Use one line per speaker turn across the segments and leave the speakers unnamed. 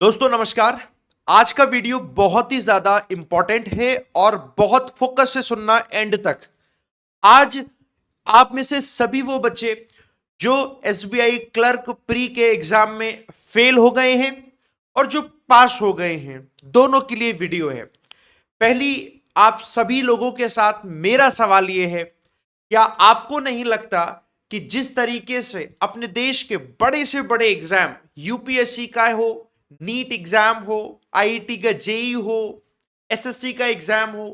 दोस्तों नमस्कार। आज का वीडियो बहुत ही ज्यादा इंपॉर्टेंट है और बहुत फोकस से सुनना एंड तक। आज आप में से सभी वो बच्चे जो एसबीआई क्लर्क प्री के एग्जाम में फेल हो गए हैं और जो पास हो गए हैं, दोनों के लिए वीडियो है। पहली, आप सभी लोगों के साथ मेरा सवाल यह है, क्या आपको नहीं लगता कि जिस तरीके से अपने देश के बड़े से बड़े एग्जाम, यूपीएससी का हो, नीट एग्जाम हो, आईआईटी का जेई हो, एसएससी का एग्जाम हो,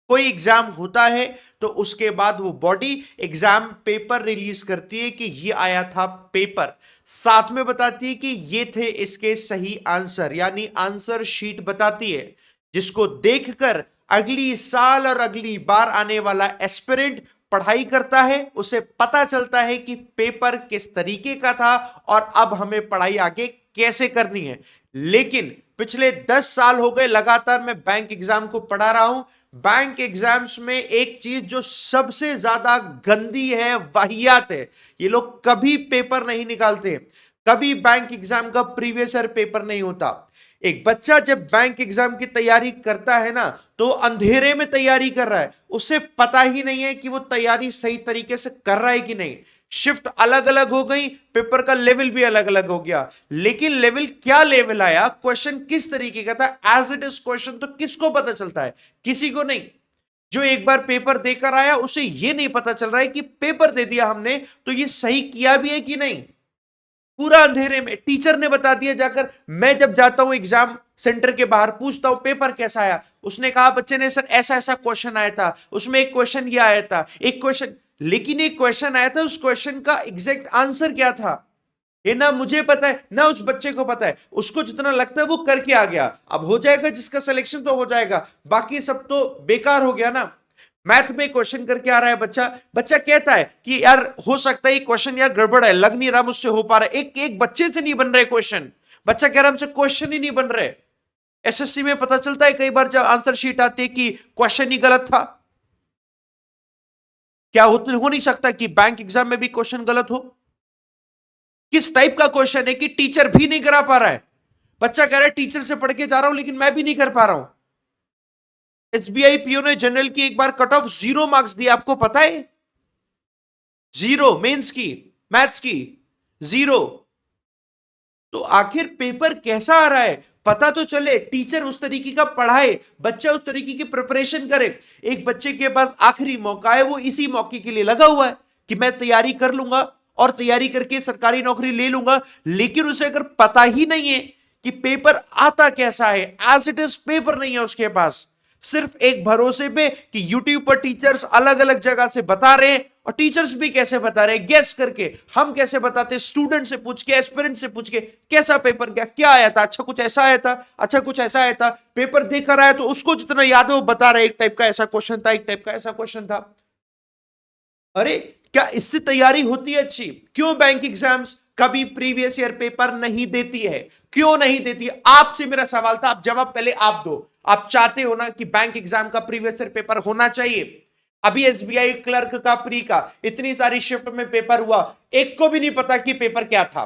कोई एग्जाम होता है तो उसके बाद वो बॉडी एग्जाम पेपर रिलीज करती है कि ये आया था पेपर, साथ में बताती है कि ये थे इसके सही आंसर, यानी आंसर शीट बताती है, जिसको देखकर अगली साल और अगली बार आने वाला एस्पिरेंट पढ़ाई करता है, उसे पता चलता है कि पेपर किस तरीके का था और अब हमें पढ़ाई आगे कैसे करनी है। लेकिन पिछले 10 साल हो गए लगातार मैं बैंक एग्जाम को पढ़ा रहा हूं। बैंक एग्जाम्स में एक चीज जो सबसे ज्यादा गंदी है, वाहियात है, ये लोग कभी पेपर नहीं निकालते। कभी बैंक एग्जाम का प्रीवियस ईयर पेपर नहीं होता। एक बच्चा जब बैंक एग्जाम की तैयारी करता है ना, तो अंधेरे में तैयारी कर रहा है, उसे पता ही नहीं है कि वो तैयारी सही तरीके से कर रहा है कि नहीं। शिफ्ट अलग अलग हो गई, पेपर का लेवल भी अलग अलग हो गया, लेकिन लेवल क्या लेवल आया, क्वेश्चन किस तरीके का था, एज इट इज क्वेश्चन तो किसको पता चलता है? किसी को नहीं। जो एक बार पेपर देकर आया उसे यह नहीं पता चल रहा है कि पेपर दे दिया हमने तो ये सही किया भी है कि नहीं। पूरा अंधेरे में टीचर ने बता दिया जाकर। मैं जब जाता हूं एग्जाम सेंटर के बाहर, पूछता हूं पेपर कैसा आया, उसने कहा बच्चे ने सर ऐसा ऐसा क्वेश्चन आया था, उसमें एक क्वेश्चन ये आया था, एक क्वेश्चन, लेकिन एक क्वेश्चन आया था, उस क्वेश्चन का एग्जैक्ट आंसर क्या था ये ना मुझे पता है ना उस बच्चे को पता है। उसको जितना लगता है वो करके आ गया। अब हो जाएगा जिसका सिलेक्शन तो हो जाएगा, बाकी सब तो बेकार हो गया ना। मैथ में क्वेश्चन करके आ रहा है बच्चा, बच्चा कहता है कि यार हो सकता है ये क्वेश्चन यार गड़बड़ है, लग नहीं रहा मुझसे हो पा रहा है। एक एक बच्चे से नहीं बन रहे क्वेश्चन, बच्चा कह रहा हमसे क्वेश्चन ही नहीं बन रहे। एसएससी में पता चलता है कई बार जब आंसर शीट आती है कि क्वेश्चन ही गलत था। क्या हो नहीं सकता कि बैंक एग्जाम में भी क्वेश्चन गलत हो? किस टाइप का क्वेश्चन है कि टीचर भी नहीं करा पा रहा है। बच्चा कह रहा है टीचर से पढ़ के जा रहा हूं लेकिन मैं भी नहीं कर पा रहा हूं। एसबीआई पीओ ने जनरल की एक बार कट ऑफ 0 मार्क्स दिया, आपको पता है? 0 मेंस की, मैथ्स की 0। तो आखिर पेपर कैसा आ रहा है पता तो चले, टीचर उस तरीके का पढ़ाए, बच्चा उस तरीके की प्रिपरेशन करे। एक बच्चे के पास आखिरी मौका है, वो इसी मौके के लिए लगा हुआ है कि मैं तैयारी कर लूंगा और तैयारी करके सरकारी नौकरी ले लूंगा, लेकिन उसे अगर पता ही नहीं है कि पेपर आता कैसा है, एज इट इज पेपर नहीं है उसके पास, सिर्फ एक भरोसे पे कि YouTube पर टीचर्स अलग अलग जगह से बता रहे हैं, और टीचर्स भी कैसे बता रहे हैं गेस करके, हम कैसे बताते, स्टूडेंट से पूछ के, एस्पिरेंट से पूछ के कैसा पेपर क्या क्या आया था, अच्छा कुछ ऐसा आया था, अच्छा कुछ ऐसा आया था, पेपर देकर आया तो उसको जितना याद है वो बता रहे, एक टाइप का ऐसा क्वेश्चन था, एक टाइप का ऐसा क्वेश्चन था। अरे क्या इससे तैयारी होती है अच्छी? क्यों बैंक एग्जाम्स कभी प्रीवियस ईयर पेपर नहीं देती है? क्यों नहीं देती है? आपसे मेरा सवाल था, आप जवाब पहले आप दो। आप चाहते हो ना कि बैंक एग्जाम का प्रीवियस ईयर पेपर होना चाहिए? अभी एसबीआई क्लर्क का प्री का इतनी सारी शिफ्ट में पेपर हुआ, एक को भी नहीं पता कि पेपर क्या था।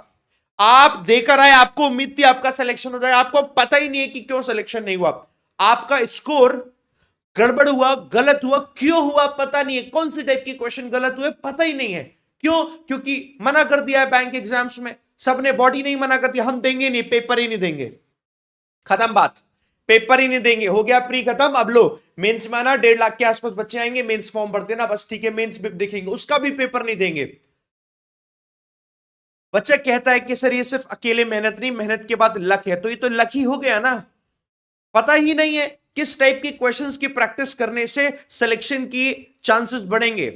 आप देकर आए, आपको उम्मीद थी आपका सिलेक्शन हो जाए, आपको पता ही नहीं है कि क्यों सिलेक्शन नहीं हुआ। आपका स्कोर गड़बड़ हुआ, गलत हुआ, क्यों हुआ पता नहीं है, कौन सी टाइप के क्वेश्चन गलत हुए पता ही नहीं है। क्यों? क्योंकि मना कर दिया है बैंक एग्जाम्स में, सबने बॉडी नहीं मना कर दिया, हम देंगे नहीं, पेपर ही नहीं देंगे, खत्म बात, पेपर ही नहीं देंगे, हो गया प्री खत्म। अब लो मेंस में आना, 1.5 लाख के आसपास बच्चे आएंगे, मेंस फॉर्म भर देना, बस ठीक है, मेंस भी दिखेंगे, उसका भी पेपर नहीं देंगे। बच्चा कहता है कि सर ये सिर्फ अकेले मेहनत नहीं, मेहनत के बाद लक है, तो ये तो लक ही हो गया ना। पता ही नहीं है किस टाइप के क्वेश्चंस की प्रैक्टिस करने से सिलेक्शन की चांसेस बढ़ेंगे।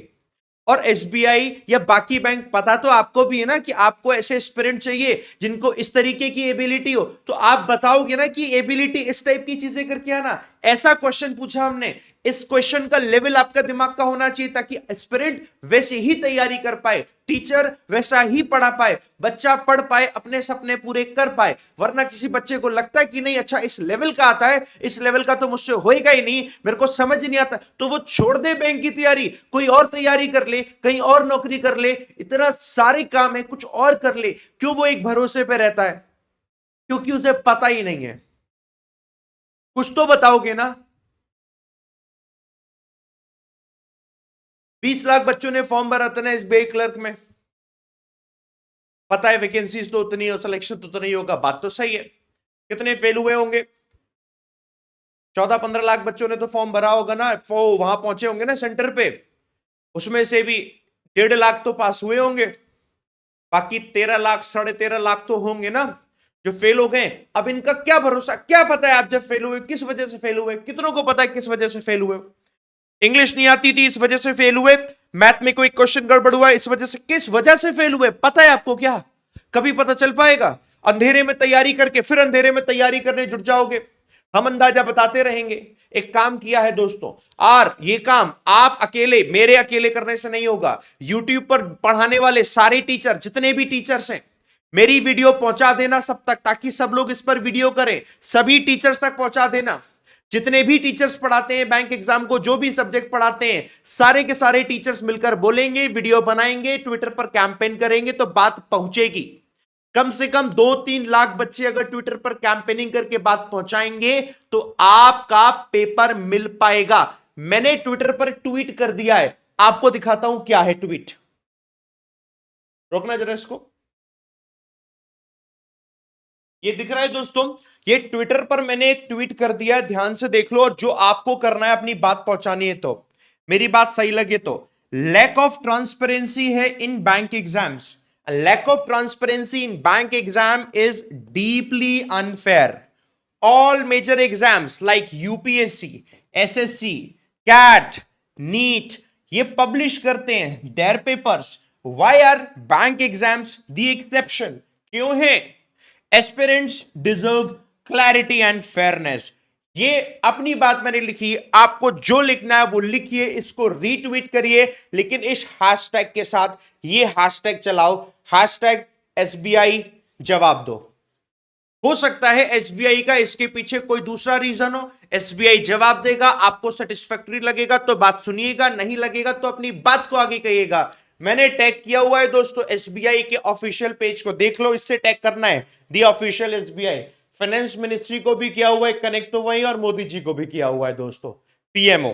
और एसबीआई या बाकी बैंक, पता तो आपको भी है ना कि आपको ऐसे एस्पिरेंट चाहिए जिनको इस तरीके की एबिलिटी हो, तो आप बताओगे ना कि एबिलिटी इस टाइप की चीजें करके आना। ऐसा क्वेश्चन पूछा हमने, इस क्वेश्चन का लेवल आपका दिमाग का होना चाहिए ताकि एस्पिरेंट वैसे ही तैयारी कर पाए, टीचर वैसा ही पढ़ा पाए, बच्चा पढ़ पाए, अपने सपने पूरे कर पाए। वरना किसी बच्चे को लगता है कि नहीं अच्छा इस लेवल का आता है, इस लेवल का तो मुझसे होएगा ही नहीं, मेरे को समझ नहीं आता, तो वो छोड़ दे बैंक की तैयारी, कोई और तैयारी कर ले, कहीं और नौकरी कर ले, इतना सारे काम है कुछ और कर ले। क्यों वो एक भरोसे पे रहता है? क्योंकि उसे पता ही नहीं है। कुछ तो बताओगे ना। 20 लाख बच्चों ने फॉर्म भरा था ना एसबीआई क्लर्क में, पता है वैकेंसीज तो उतनी और सिलेक्शन तो उतना ही होगा, बात तो सही है। कितने फेल हुए होंगे? 14-15 लाख बच्चों ने तो फॉर्म भरा होगा ना, वो वहां पहुंचे होंगे ना सेंटर पे, उसमें से भी 1.5 लाख तो पास हुए होंगे, बाकी 13 लाख 13.5 लाख तो होंगे ना जो फेल हो गए। अब इनका क्या भरोसा, क्या पता है आप जब फेल हुए किस वजह से फेल हुए? कितनों को पता है किस वजह से फेल हुए? इंग्लिश नहीं आती थी इस वजह से फेल हुए, मैथ में कोई क्वेश्चन गड़बड़ हुआ इस वजह से, किस वजह से फेल हुए पता है आपको क्या? कभी पता चल पाएगा? अंधेरे में तैयारी करके फिर अंधेरे में तैयारी करने जुट जाओगे। हम अंदाजा बताते रहेंगे। एक काम किया है दोस्तों, और ये काम आप अकेले, मेरे अकेले करने से नहीं होगा। यूट्यूब पर पढ़ाने वाले सारे टीचर, जितने भी टीचर्स हैं, मेरी वीडियो पहुंचा देना सब तक, ताकि सब लोग इस पर वीडियो करें, सभी टीचर्स तक पहुंचा देना। जितने भी टीचर्स पढ़ाते हैं बैंक एग्जाम को, जो भी सब्जेक्ट पढ़ाते हैं, सारे के सारे टीचर्स मिलकर बोलेंगे, वीडियो बनाएंगे, ट्विटर पर कैंपेन करेंगे तो बात पहुंचेगी। कम से कम 2-3 लाख बच्चे अगर ट्विटर पर कैंपेनिंग करके बात पहुंचाएंगे तो आपका पेपर मिल पाएगा। मैंने ट्विटर पर ट्वीट कर दिया है, आपको दिखाता हूं क्या है ट्वीट। रोकना जरा इसको, ये दिख रहा है दोस्तों, ये ट्विटर पर मैंने एक ट्वीट कर दिया है, ध्यान से देख लो। और जो आपको करना है अपनी बात पहुंचानी है तो, मेरी बात सही लगे तो, लैक ऑफ ट्रांसपेरेंसी है in bank exams, lack of transparency in bank exam is deeply unfair. All major exams like UPSC, SSC, CAT, NEET, ये पब्लिश करते हैं their papers. Why are bank exams the exception? क्यों है? Aspirants deserve clarity and fairness. ये अपनी बात मैंने लिखी, आपको जो लिखना है वो लिखिए, इसको रीट्वीट करिए, लेकिन इस हैशटैग के साथ, ये हैशटैग चलाओ, हैशटैग एसबीआई जवाब दो। हो सकता है एसबीआई का इसके पीछे कोई दूसरा रीजन हो, एसबीआई जवाब देगा, आपको सेटिस्फैक्टरी लगेगा तो बात सुनिएगा, नहीं लगेगा तो अपनी बात को आगे कहिएगा। मैंने टैग किया हुआ है दोस्तों एसबीआई के ऑफिशियल पेज को, देख लो, इससे टैग करना है the official SBI. Finance ministry को भी किया हुआ है कनेक्ट, तो वही, और मोदी जी को भी किया हुआ है दोस्तों, पीएमओ।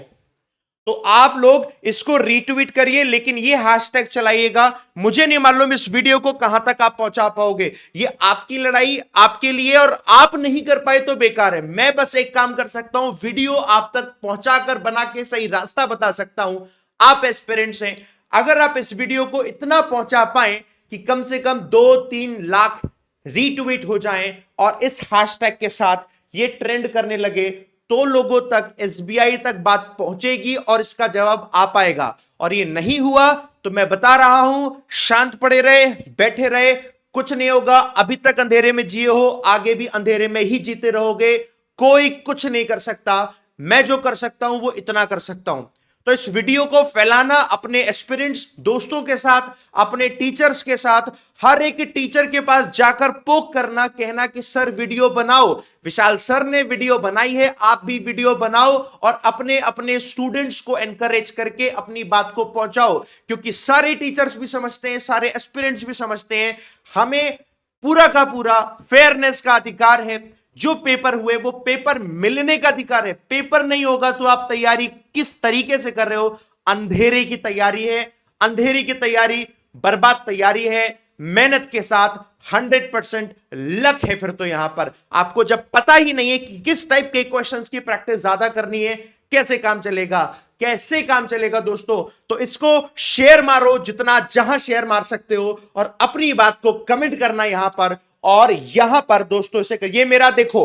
तो आप लोग इसको रीट्वीट करिए, लेकिन ये हैशटैग चलाइएगा। मुझे नहीं मालूम इस वीडियो को कहां तक आप पहुंचा पाओगे, ये आपकी लड़ाई आपके लिए, और आप नहीं कर पाए तो बेकार है। मैं बस एक काम कर सकता हूं, वीडियो आप तक पहुंचाकर बना के सही रास्ता बता सकता हूं। आप एस्पिरेंट्स हैं, अगर आप इस वीडियो को इतना पहुंचा पाए कि कम से कम 2-3 लाख रीट्वीट हो जाएं और इस हैशटैग के साथ ये ट्रेंड करने लगे, तो लोगों तक, एसबीआई तक बात पहुंचेगी और इसका जवाब आ पाएगा। और ये नहीं हुआ तो मैं बता रहा हूं, शांत पड़े रहे, बैठे रहे, कुछ नहीं होगा। अभी तक अंधेरे में जिए हो, आगे भी अंधेरे में ही जीते रहोगे, कोई कुछ नहीं कर सकता। मैं जो कर सकता हूं वो इतना कर सकता हूं। तो इस वीडियो को फैलाना अपने एस्पिरेंट्स दोस्तों के साथ, अपने टीचर्स के साथ, हर एक टीचर के पास जाकर पोक करना, कहना कि सर वीडियो बनाओ, विशाल सर ने वीडियो बनाई है, आप भी वीडियो बनाओ, और अपने अपने स्टूडेंट्स को एनकरेज करके अपनी बात को पहुंचाओ। क्योंकि सारे टीचर्स भी समझते हैं, सारे एस्पिरेंट्स भी समझते हैं, हमें पूरा का पूरा फेयरनेस का अधिकार है। जो पेपर हुए वो पेपर मिलने का अधिकार है। पेपर नहीं होगा तो आप तैयारी किस तरीके से कर रहे हो? अंधेरे की तैयारी है, अंधेरे की तैयारी बर्बाद तैयारी है। मेहनत के साथ 100% लक है। फिर तो यहां पर आपको जब पता ही नहीं है कि किस टाइप के क्वेश्चंस की प्रैक्टिस ज्यादा करनी है, कैसे काम चलेगा, कैसे काम चलेगा दोस्तों। तो इसको शेयर मारो जितना, जहां शेयर मार सकते हो, और अपनी बात को कमेंट करना यहां पर। और यहां पर दोस्तों इसे, ये मेरा देखो,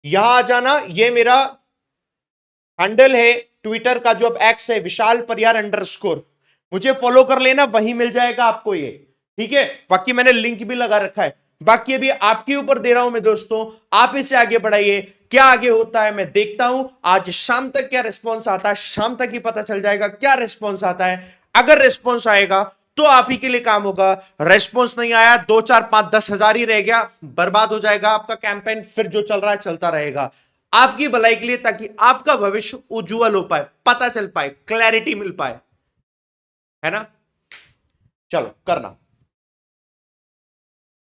यहां आ जाना, ये मेरा हैंडल है ट्विटर का, जो अब एक्स है, विशाल परियार अंडरस्कोर, मुझे फॉलो कर लेना, वहीं मिल जाएगा आपको ये, ठीक है। बाकी मैंने लिंक भी लगा रखा है। बाकी अभी आपके ऊपर दे रहा हूं मैं दोस्तों, आप इसे आगे बढ़ाइए। क्या आगे होता है मैं देखता हूं, आज शाम तक क्या रिस्पॉन्स आता है, शाम तक ही पता चल जाएगा क्या रिस्पॉन्स आता है। अगर रिस्पॉन्स आएगा तो आप ही के लिए काम होगा, रेस्पॉन्स नहीं आया, 2, 4, 5, 10 हजार ही रह गया, बर्बाद हो जाएगा आपका कैंपेन। फिर जो चल रहा है चलता रहेगा, आपकी भलाई के लिए, ताकि आपका भविष्य उज्जवल हो पाए, पता चल पाए, क्लैरिटी मिल पाए, है ना। चलो करना।